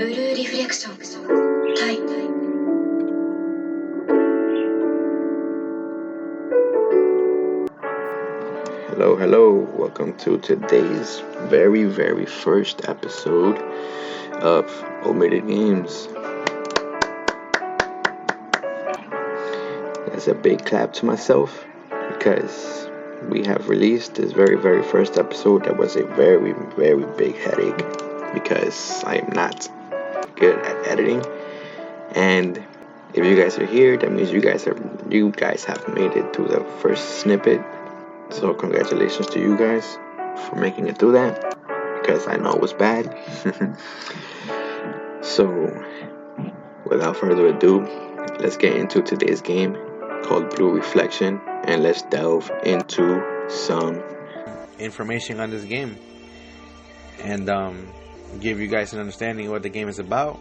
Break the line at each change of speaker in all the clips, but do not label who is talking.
ブルーリフレクションタイ
Hello, hello. Welcome to today's very first episode of Omitted Games. That's a big clap to myself because we have released this very first episode. That was a very big headache because I am not good at editing. And if you guys are here, that means you guys have made it to the first snippet. So congratulations to you guys for making it through that, because I know it was bad. So without further ado, let's get into today's game called Blue Reflection, and let's delve into some
information on this game and give you guys an understanding of what the game is about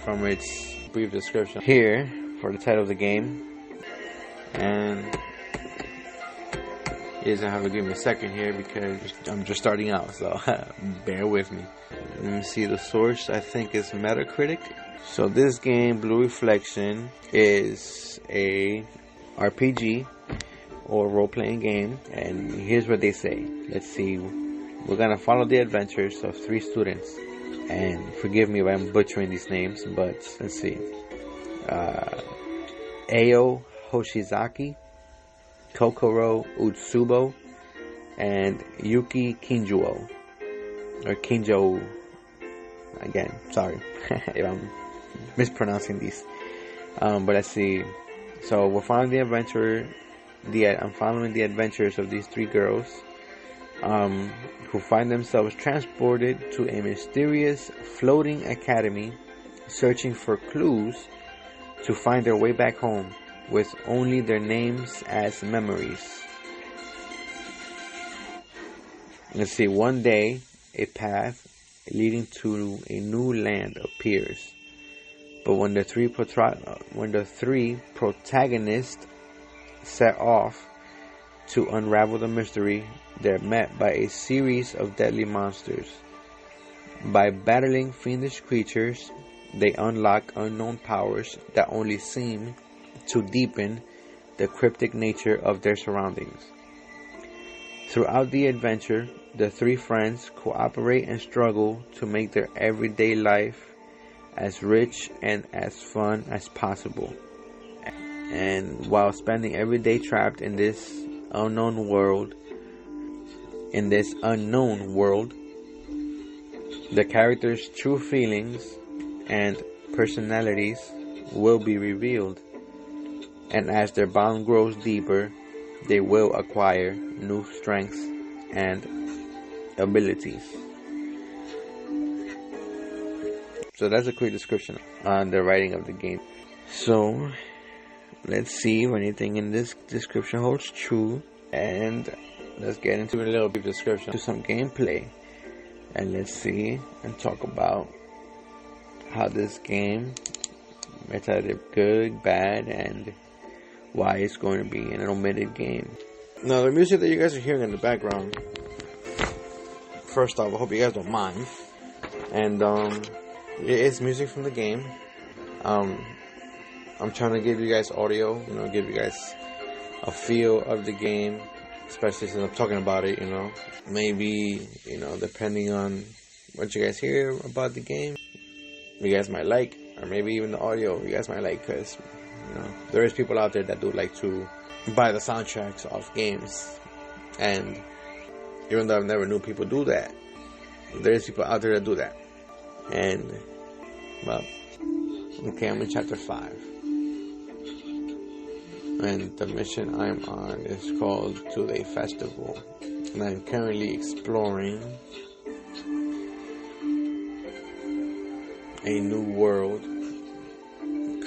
from its brief description here for the title of the game. And you guys have to give me a second here because I'm just starting out, so bear with me. Let me see the source. I think it's Metacritic. So this game, Blue Reflection, is a RPG or role-playing game, and here's what they say. Let's see. We're gonna follow the adventures of 3 students, and forgive me if I'm butchering these names, but let's see. Ao Hoshizaki, Kokoro Utsubo, and Yuki Kinjuo. Or Kinjo. Again, sorry if I'm mispronouncing these. But let's see. So we're following I'm following the adventures of these 3 girls who find themselves transported to a mysterious floating academy, searching for clues to find their way back home, with only their names as memories. Let's see. One day, a path leading to a new land appears, but when the three protagonists set off to unravel the mystery, they're met by a series of deadly monsters. By battling fiendish creatures, they unlock unknown powers that only seem to deepen the cryptic nature of their surroundings. Throughout the adventure, the 3 friends cooperate and struggle to make their everyday life as rich and as fun as possible. And while spending every day trapped in this unknown world, the characters' true feelings and personalities will be revealed. And as their bond grows deeper, they will acquire new strengths and abilities. So that's a quick description on the writing of the game. So let's see if anything in this description holds true, and let's get into a little brief description to some gameplay, and let's see and talk about how this game, it's either good, bad, and why it's going to be an omitted game. Now, the music that you guys are hearing in the background, first off, I hope you guys don't mind. And it is music from the game. I'm trying to give you guys audio, give you guys a feel of the game, especially since I'm talking about it, Maybe, depending on what you guys hear about the game, you guys might like, or maybe even the audio you guys might like, because there is people out there that do like to buy the soundtracks of games, and even though I've never knew people do that, there is people out there that do that. And well, okay, I'm in chapter 5, and the mission I'm on is called To a Festival, and I'm currently exploring a new world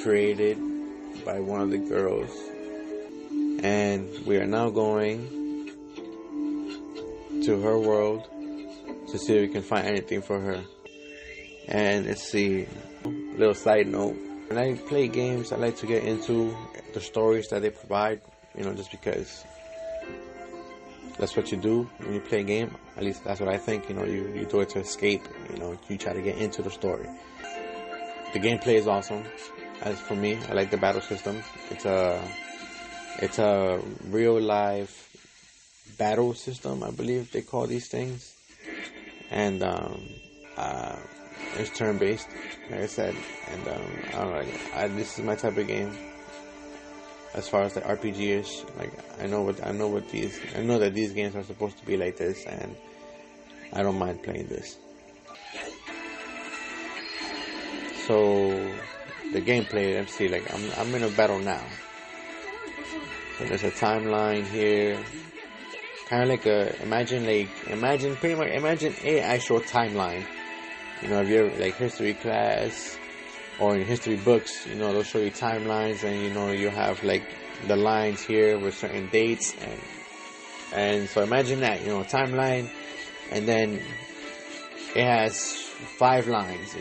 created by one of the girls, and we are now going to her world to see if we can find anything for her. And let's see, little side note, when I play games, I like to get into the stories that they provide, just because That's what you do when you play a game. At least that's what I think. You do it to escape. You try to get into the story. The gameplay is awesome. As for me, I like the battle system. It's a real life battle system, I believe they call these things. And it's turn based, like I said. And I don't know. This is my type of game. As far as the RPG is, like I know that these games are supposed to be like this, and I don't mind playing this. So the gameplay, let's see, like I'm in a battle now. So there's a timeline here, kind of like imagine a actual timeline. If you're like history class or in history books, they'll show you timelines, and you have like the lines here with certain dates, and so imagine that, timeline, and then it has 5 lines,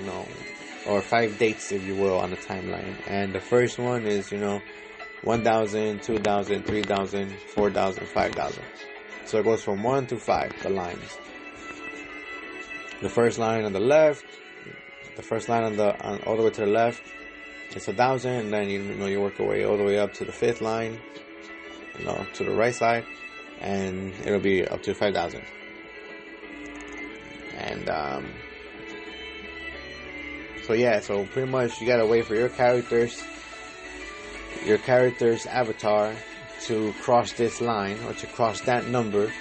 or 5 dates, if you will, on the timeline. And the first one is 1,000, 2,000, 3,000, 4,000, 5,000. So it goes from 1 to 5, the lines. The first line on the left, the first line on all the way to the left, it's 1,000, and then you work your way all the way up to the 5th line, to the right side, and it'll be up to 5,000. And so pretty much you gotta wait for your character's avatar to cross this line, or to cross that number.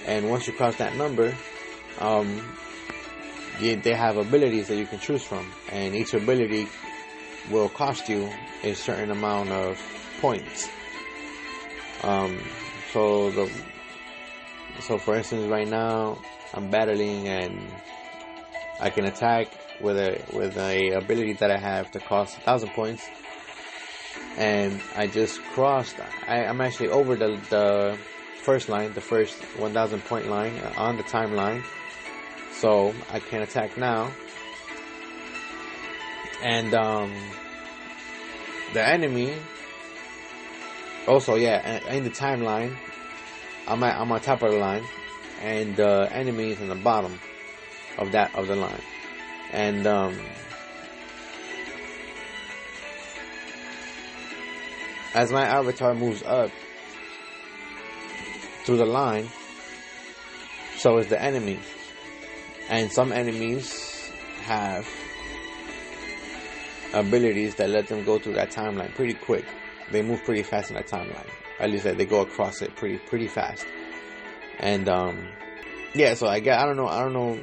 And once you cross that number, they have abilities that you can choose from, and each ability will cost you a certain amount of points. So for instance, right now I'm battling, and I can attack with a ability that I have to cost 1,000 points, and I just crossed. I'm actually over the first line, the first 1,000 point line on the timeline. So I can attack now, and the enemy also, in the timeline, I'm on top of the line, and the enemy is in the bottom of the line, and as my avatar moves up through the line, so is the enemy. And some enemies have abilities that let them go through that timeline pretty quick. They move pretty fast in that timeline. At least they go across it pretty fast. And so I don't know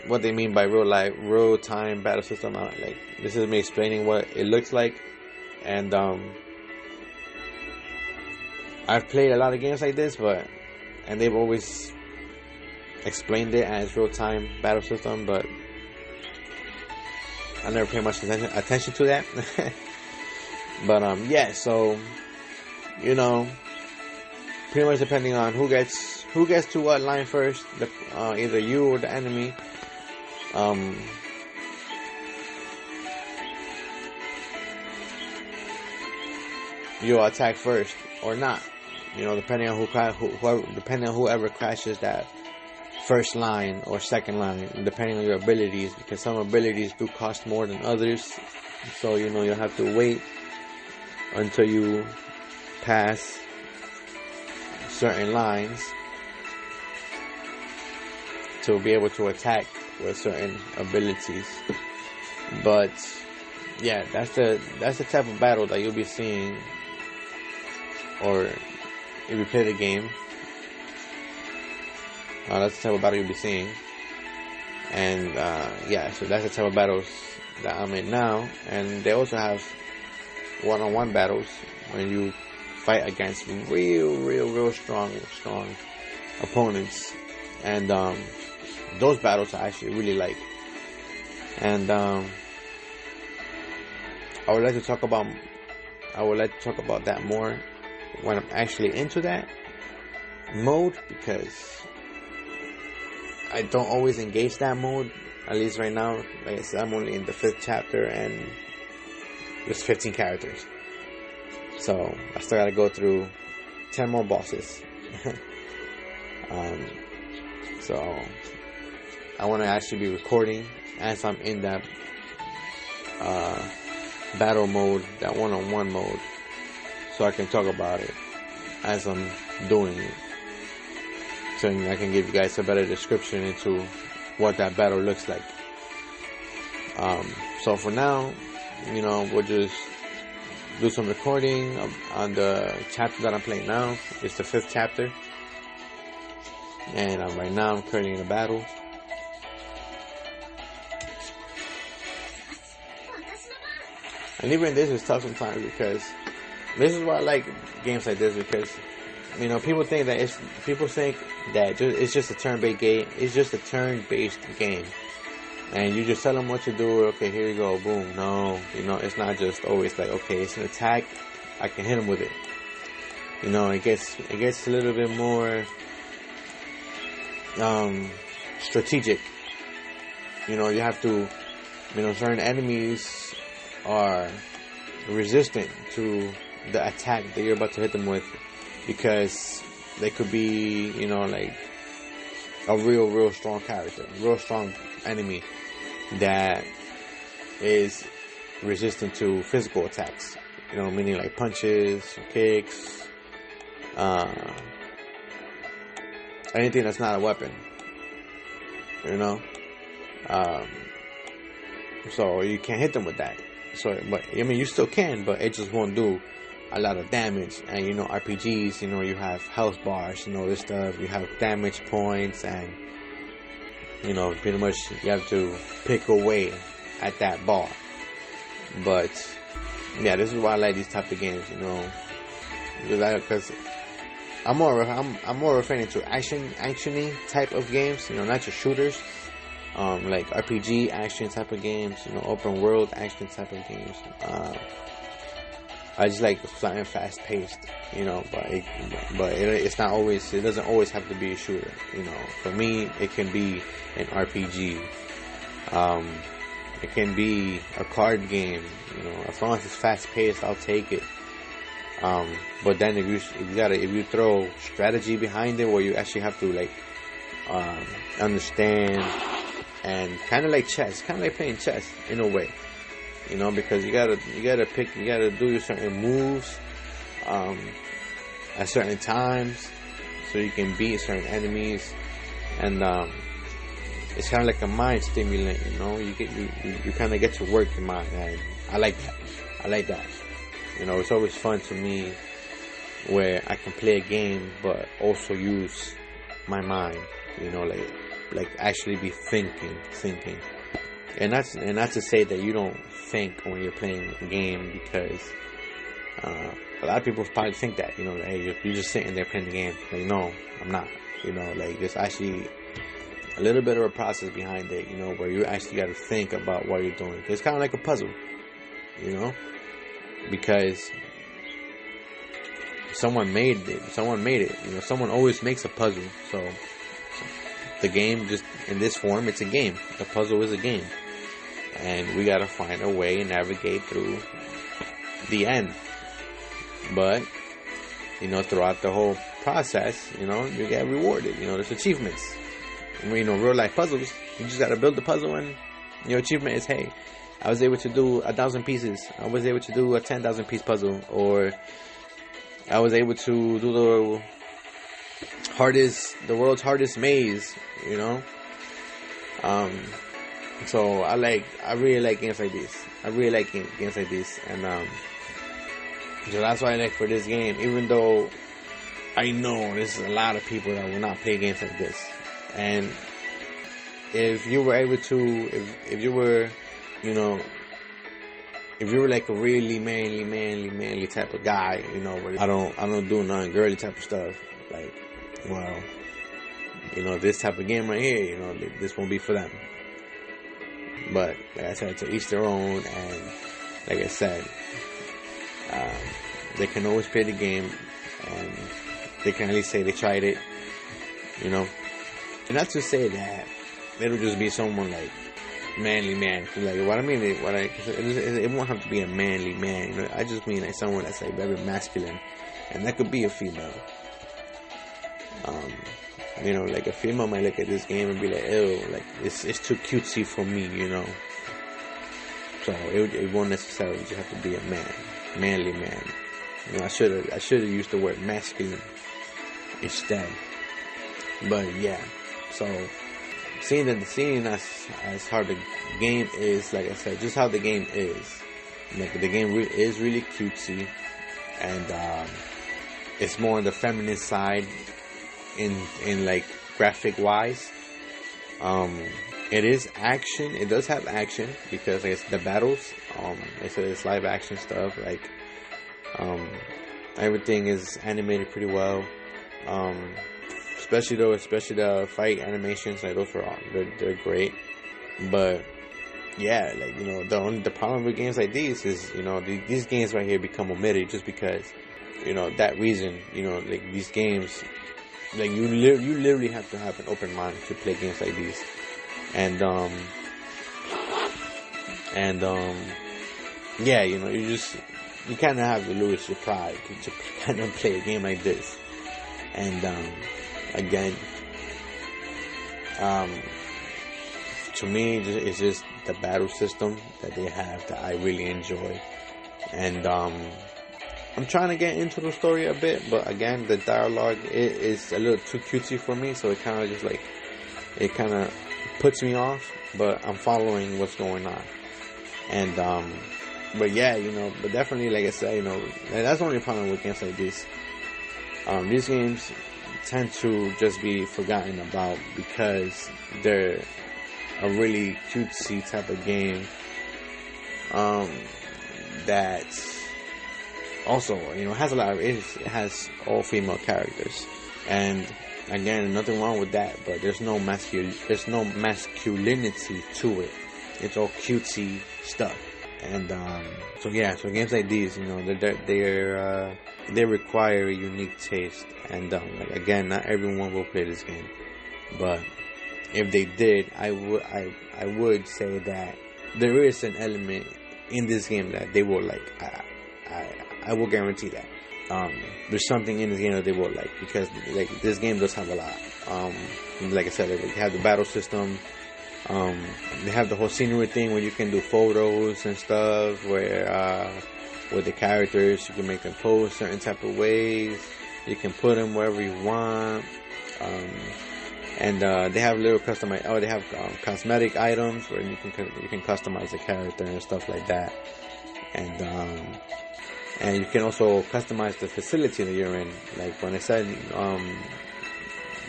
what they mean by real time battle system. Like, this is me explaining what it looks like. And I've played a lot of games like this, and they've always explained it as real-time battle system, but I never paid much attention to that. But so pretty much depending on who gets to what line first, either you or the enemy, you'll attack first or not. Depending on whoever crashes that first line or second line, depending on your abilities, because some abilities do cost more than others. So you'll have to wait until you pass certain lines to be able to attack with certain abilities. But that's the type of battle that you'll be seeing, or if you play the game. That's the type of battle you'll be seeing. And so that's the type of battles that I'm in now. And they also have one-on-one battles when you fight against real strong opponents. And those battles I actually really like. And I would like to talk about that more when I'm actually into that mode, because I don't always engage that mode. At least right now, like I said, I'm only in the 5th chapter, and there's 15 characters, so I still gotta go through 10 more bosses. So I want to actually be recording as I'm in that battle mode, that one-on-one mode, so I can talk about it as I'm doing it, so I can give you guys a better description into what that battle looks like. So for now, we'll just do some recording on the chapter that I'm playing now. It's the 5th chapter, and right now I'm currently in a battle. And even this is tough sometimes, because this is why I like games like this, because people think that it's just a turn-based game. It's just a turn-based game, and you just tell them what to do. Okay, here you go, boom. No, it's not just always like, okay, it's an attack, I can hit them with it. It gets a little bit more strategic. You have to, certain enemies are resistant to the attack that you're about to hit them with, because they could be, like a real strong character, real strong enemy that is resistant to physical attacks, meaning like punches, kicks, anything that's not a weapon, so you can't hit them with that. So, but you still can, but it just won't do a lot of damage. And RPGs, you have health bars, this stuff. You have damage points, and pretty much you have to pick away at that bar. But yeah, this is why I like these type of games, because I'm more referring to actiony type of games, not just shooters. Like RPG action type of games, open world action type of games. I just like something fast paced, but it's not always. It doesn't always have to be a shooter, For me, it can be an RPG. It can be a card game, As long as it's fast paced, I'll take it. But then if you throw strategy behind it, where you actually have to understand. And kind of like chess, kind of like playing chess in a way, because you gotta do your certain moves at certain times, so you can beat certain enemies, and it's kind of like a mind stimulant, you kind of get to work your mind, and I like that. It's always fun to me where I can play a game but also use my mind, like actually be thinking, and not to say that you don't think when you're playing a game, because a lot of people probably think that, hey, you're just sitting there playing the game. Like, no, I'm not. There's actually a little bit of a process behind it, where you actually got to think about what you're doing. It's kind of like a puzzle, because someone made it. Someone always makes a puzzle, so the game, just in this form, it's a game. The puzzle is a game, and we gotta find a way and navigate through the end. But throughout the whole process, you get rewarded. There's achievements. Real life puzzles, you just gotta build the puzzle, and your achievement is, hey, I was able to do 1,000 pieces. I was able to do a 10,000 piece puzzle, or I was able to do the world's hardest maze, So I really like games like this. And so that's why I like for this game, even though I know there's a lot of people that will not play games like this. And if you were able to, if you were like a really manly type of guy, where I don't do none girly type of stuff, like, well, this type of game right here, this won't be for them. But like I said, to each their own, and like I said, they can always play the game, and they can at least say they tried it, And not to say that it'll just be someone like manly man. Like, what I mean, it won't have to be a manly man. I just mean like someone that's like very masculine, and that could be a female. You know, like a female might look at this game and be like, ew, like it's too cutesy for me, you know. So it won't necessarily just have to be a manly man. You know, I should have used the word masculine instead. But yeah, so seeing as how the game is, like I said, just how the game is. Like the game is really cutesy, and it's more on the feminine side in like graphic wise. It is action. It does have action because it's the battles. It's live action stuff. Like everything is animated pretty well. Especially the fight animations. Like those they're great. But yeah, like, you know, the problem with games like these is, you know, these games right here become omitted just because, you know, that reason. You know, like these games, like you literally have to have an open mind to play games like these. And yeah, you know, you kind of have to lose your pride to kind of play a game like this. And again, to me, it's just the battle system that they have that I really enjoy. And I'm trying to get into the story a bit, but again, the dialogue is a little too cutesy for me, so it kind of just like, it kind of puts me off, but I'm following what's going on. And but yeah, you know, but definitely, like I said, you know, and that's the only problem with games like this. These games tend to just be forgotten about because they're a really cutesy type of game that also, you know, has it has all female characters, and again, nothing wrong with that, but there's no masculinity to it. It's all cutesy stuff. And so games like these, you know, they require a unique taste. And like, again, not everyone will play this game, but if they did, I would say that there is an element in this game that they will like. I will guarantee that. There's something in this game that they will like, because like this game does have a lot. Like I said, they have the battle system. They have the whole scenery thing where you can do photos and stuff, where with the characters you can make them pose certain type of ways. You can put them wherever you want. And they have little they have cosmetic items where you can customize the character and stuff like that. And you can also customize the facility that you're in. Like when I said,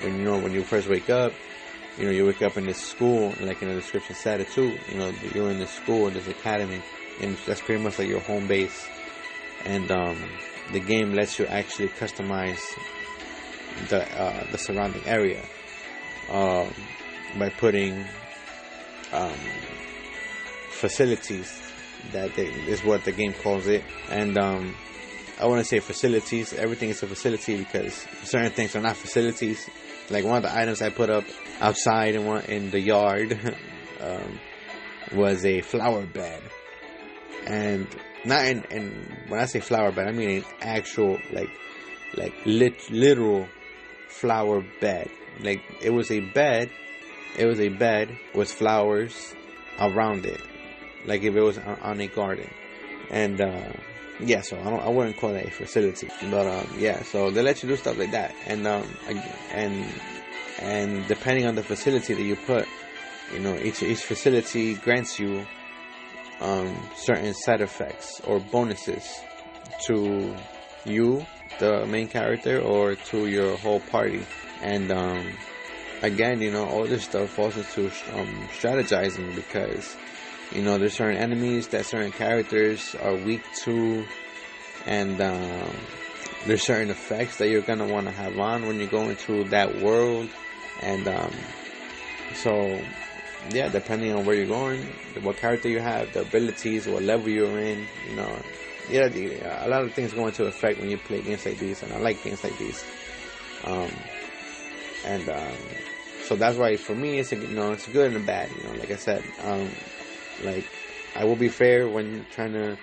when you first wake up, you know, you wake up in this school, like in the description said it too. You know, you're in this school, this academy, and that's pretty much like your home base. And the game lets you actually customize the surrounding area by putting facilities. That is what the game calls it. And I want to say facilities. Everything is a facility because certain things are not facilities. Like one of the items I put up outside in the yard was a flower bed. And not in when I say flower bed, I mean an actual literal flower bed. Like it was a bed with flowers around it. Like if it was on a garden. And yeah, so I wouldn't call that a facility, but yeah, so they let you do stuff like that. And depending on the facility that you put, you know, each facility grants you certain side effects or bonuses to you, the main character, or to your whole party. And again, you know, all this stuff falls into strategizing, because you know, there's certain enemies that certain characters are weak to, and there's certain effects that you're gonna want to have on when you go into that world. And so yeah, depending on where you're going, what character you have, the abilities, what level you're in, you know, yeah, a lot of things go into effect when you play games like these, and I like games like these. So that's why for me, it's it's good and bad. You know, like I said, like, I will be fair when trying to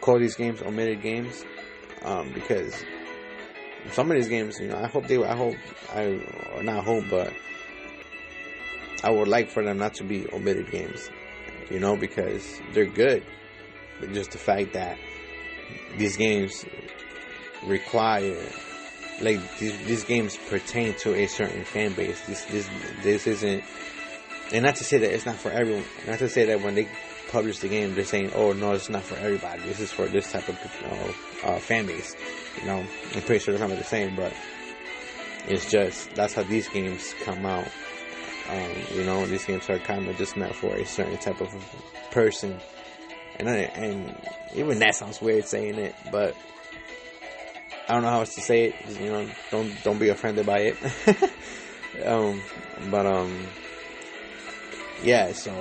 call these games omitted games, because some of these games, you know, but I would like for them not to be omitted games, you know, because they're good. But just the fact that these games require, like, these games pertain to a certain fan base. This isn't, and not to say that it's not for everyone. Not to say that when they publish the game, they're saying, "Oh no, it's not for everybody. This is for this type of fan base." You know, I'm pretty sure it's not the same, but it's just that's how these games come out. You know, these games are kind of just meant for a certain type of person, and even that sounds weird saying it, but I don't know how else to say it. You know, don't be offended by it. Yeah. So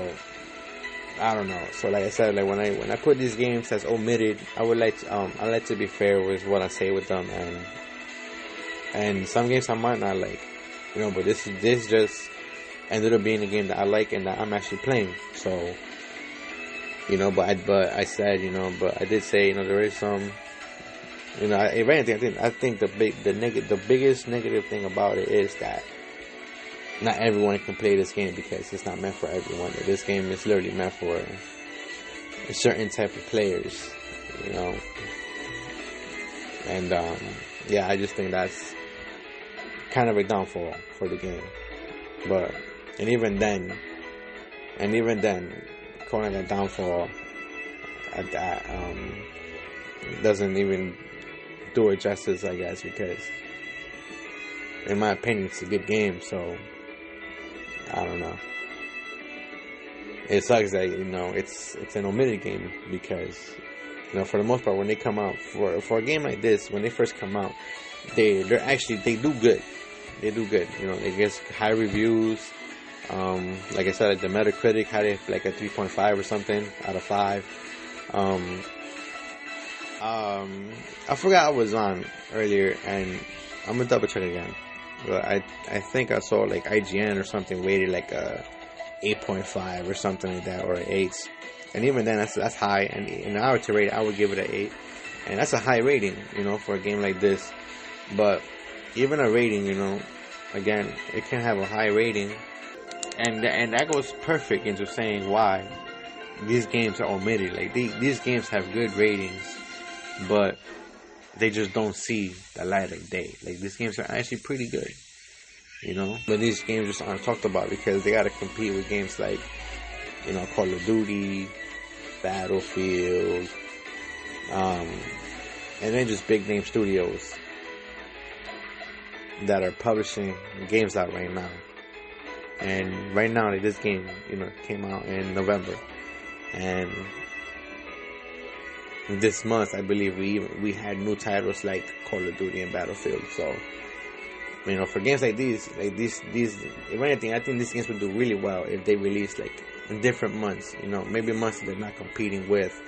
I don't know. So like I said, like when I put these games as omitted, I like to be fair with what I say with them, and some games I might not like, you know, but this just ended up being a game that I like and that I'm actually playing. So, you know, but I said, you know, but I did say, you know, there is some, you know, if anything, I think the biggest negative thing about it is that not everyone can play this game because it's not meant for everyone. This game is literally meant for a certain type of players, you know. And yeah, I just think that's kind of a downfall for the game. But and even then, calling it a downfall at that doesn't even do it justice, I guess, because in my opinion, it's a good game. So I don't know. It sucks that, you know, it's an omitted game because, you know, for the most part, when they come out for a game like this, when they first come out, they do good. They do good. You know, they get high reviews. Like I said, like the Metacritic had it like a 3.5 or something out of 5. I forgot I was on earlier, and I'm gonna double check again. But I think I saw like IGN or something rated like a 8.5 or something like that, or an 8. And even then, that's high. And if I were to rate it, I would give it an 8. And that's a high rating, you know, for a game like this. But even a rating, you know, again, it can have a high rating. And that goes perfect into saying why these games are omitted. Like, these games have good ratings, but they just don't see the light of day. Like, these games are actually pretty good, you know? But these games just aren't talked about because they gotta compete with games like, you know, Call of Duty, Battlefield, and then just big name studios that are publishing games out right now. And right now, like, this game, you know, came out in November, and this month, I believe we had new titles like Call of Duty and Battlefield. So, you know, for games like these, if anything, I think these games would do really well if they release like in different months. You know, maybe months they're not competing with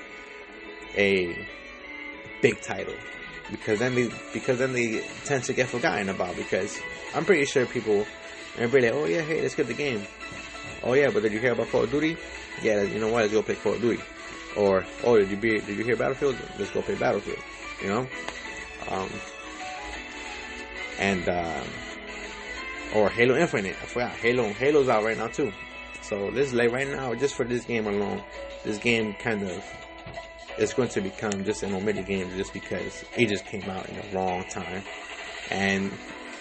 a big title, because then they tend to get forgotten about. Because I'm pretty sure everybody like, oh yeah, hey, let's get the game. Oh yeah, but did you hear about Call of Duty? Yeah, you know what? Let's go play Call of Duty. Or, oh, did you hear Battlefield? Let's go play Battlefield. You know, or Halo Infinite. I forgot Halo's out right now too. So this, like, right now, just for this game alone, this game kind of is going to become just an omitted game just because it just came out in the wrong time, and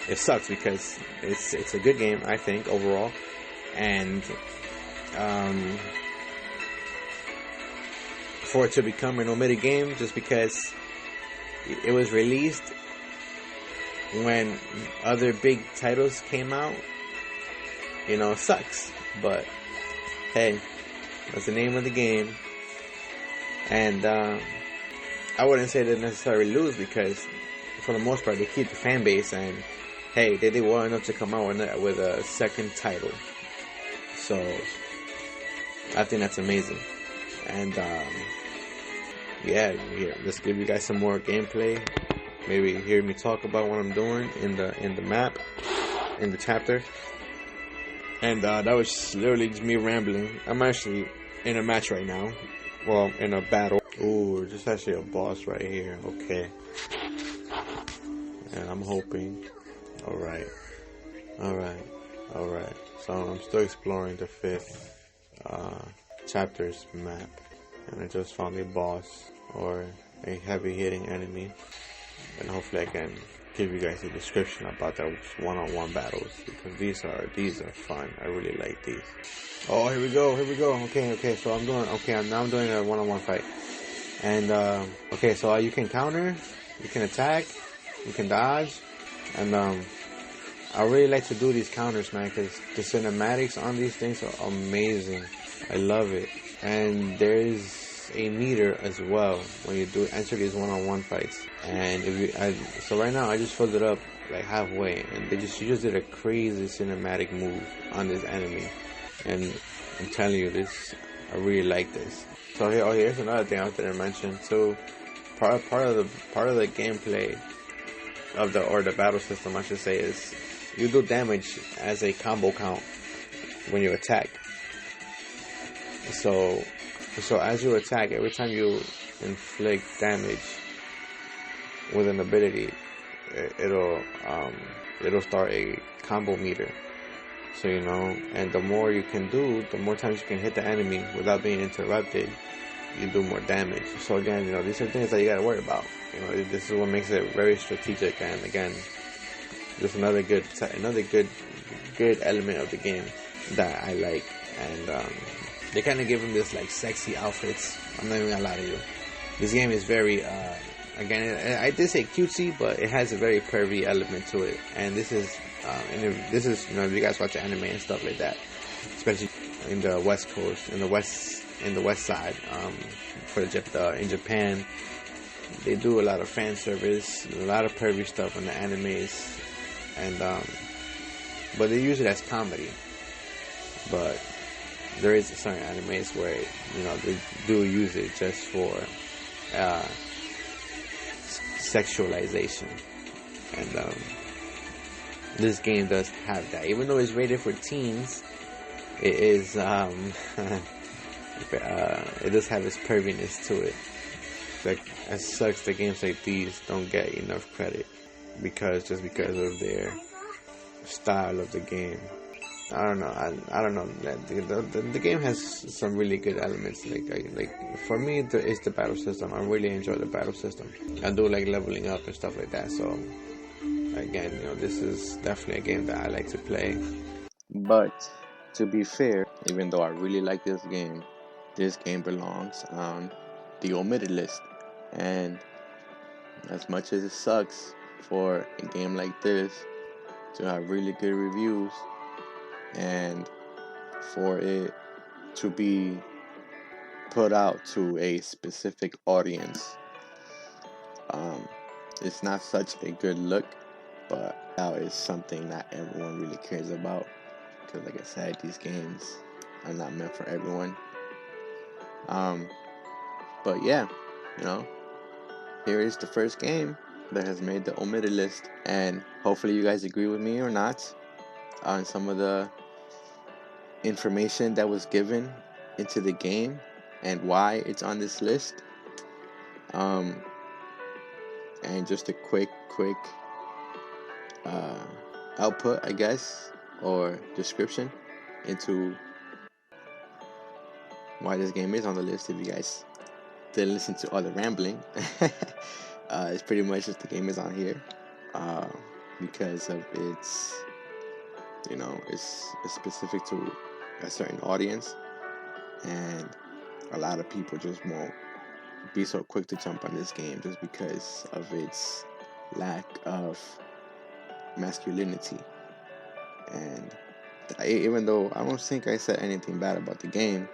it sucks because it's a good game, I think, overall, and for it to become an omitted game just because it was released when other big titles came out, you know, sucks. But hey, that's the name of the game. And I wouldn't say they necessarily lose, because for the most part they keep the fan base, and hey, they did well enough to come out with a second title. So I think that's amazing. And yeah, let's give you guys some more gameplay. Maybe hear me talk about what I'm doing in the map, in the chapter. And that was just literally just me rambling. I'm actually in a match right now. Well, in a battle. Ooh, there's actually a boss right here. Okay. and I'm hoping. Alright. So I'm still exploring the 5th chapter's map, and I just found a boss or a heavy hitting enemy, and hopefully I can give you guys a description about those one-on-one battles, because these are fun. I really like these. Oh, here we go. Okay, so I'm doing a one-on-one fight. And okay, so you can counter, you can attack, you can dodge, and I really like to do these counters, man, because the cinematics on these things are amazing. I love it. And there is a meter as well when you do enter these one-on-one fights. And so right now I just filled it up like halfway, and she just did a crazy cinematic move on this enemy. And I'm telling you, I really like this. So here's another thing I didn't mention. So part of the gameplay of the battle system, I should say, is you do damage as a combo count when you attack. So as you attack, every time you inflict damage with an ability, it'll start a combo meter. So and the more you can do, the more times you can hit the enemy without being interrupted, you do more damage. So again, these are things that you gotta worry about. This is what makes it very strategic, and again, just another good element of the game that I like. And they kind of give them this like sexy outfits. I'm not even gonna lie to you. This game is very again, I did say cutesy, but it has a very pervy element to it. And this is if you guys watch anime and stuff like that, especially in the West Coast, in the West Side, in Japan, they do a lot of fan service, a lot of pervy stuff in the animes, and but they use it as comedy. But there is certain animes where they do use it just for sexualization, and this game does have that. Even though it's rated for teens, it is it does have its perviness to it. Like, as such, the games like these don't get enough credit because of their style of the game. I don't know. The game has some really good elements. Like for me, it's the battle system. I really enjoy the battle system. I do like leveling up and stuff like that. So again, this is definitely a game that I like to play.
But to be fair, even though I really like this game belongs on the omitted list. And as much as it sucks for a game like this to have really good reviews and for it to be put out to a specific audience, it's not such a good look, but now it's something that everyone really cares about, because like I said, these games are not meant for everyone. But yeah, here is the first game that has made the omitted list, and hopefully you guys agree with me or not on some of the information that was given into the game and why it's on this list. And just a quick output, I guess, or description into why this game is on the list. If you guys didn't listen to all the rambling, it's pretty much just the game is on here because of its, it's specific to a certain audience, and a lot of people just won't be so quick to jump on this game just because of its lack of masculinity. And even though I don't think I said anything bad about the game,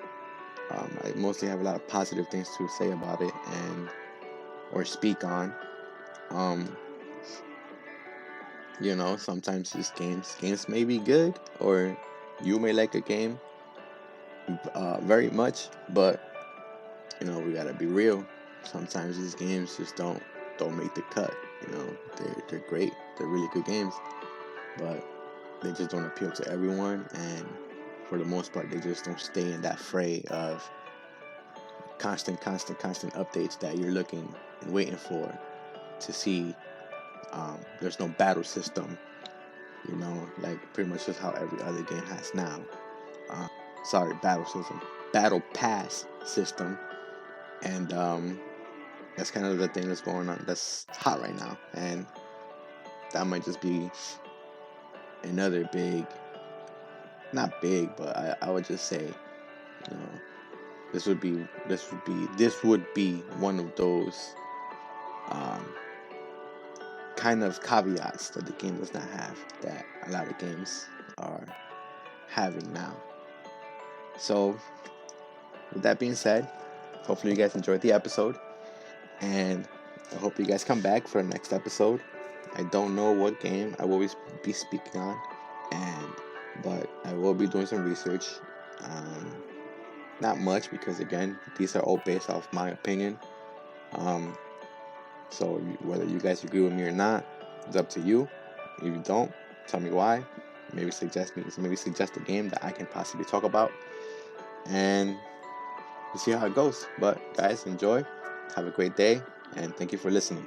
I mostly have a lot of positive things to say about it or speak on. Sometimes these games may be good, or you may like a game very much, but we gotta be real. Sometimes these games just don't make the cut. They're great, they're really good games, but they just don't appeal to everyone, and for the most part, they just don't stay in that fray of constant updates that you're looking and waiting for to see There's no battle system, like pretty much just how every other game has now. Battle system, battle pass system, and that's kind of the thing that's going on. That's hot right now, and that might just be another big, not big, but I would just say, this would be one of those kind of caveats that the game does not have, that a lot of games are having now. So, with that being said, hopefully you guys enjoyed the episode, and I hope you guys come back for the next episode. I don't know what game I will be speaking on, but I will be doing some research. Not much, because again, these are all based off my opinion. So whether you guys agree with me or not, it's up to you. If you don't, tell me why. Maybe suggest a game that I can possibly talk about, and we'll see how it goes. But guys, enjoy. Have a great day, and thank you for listening.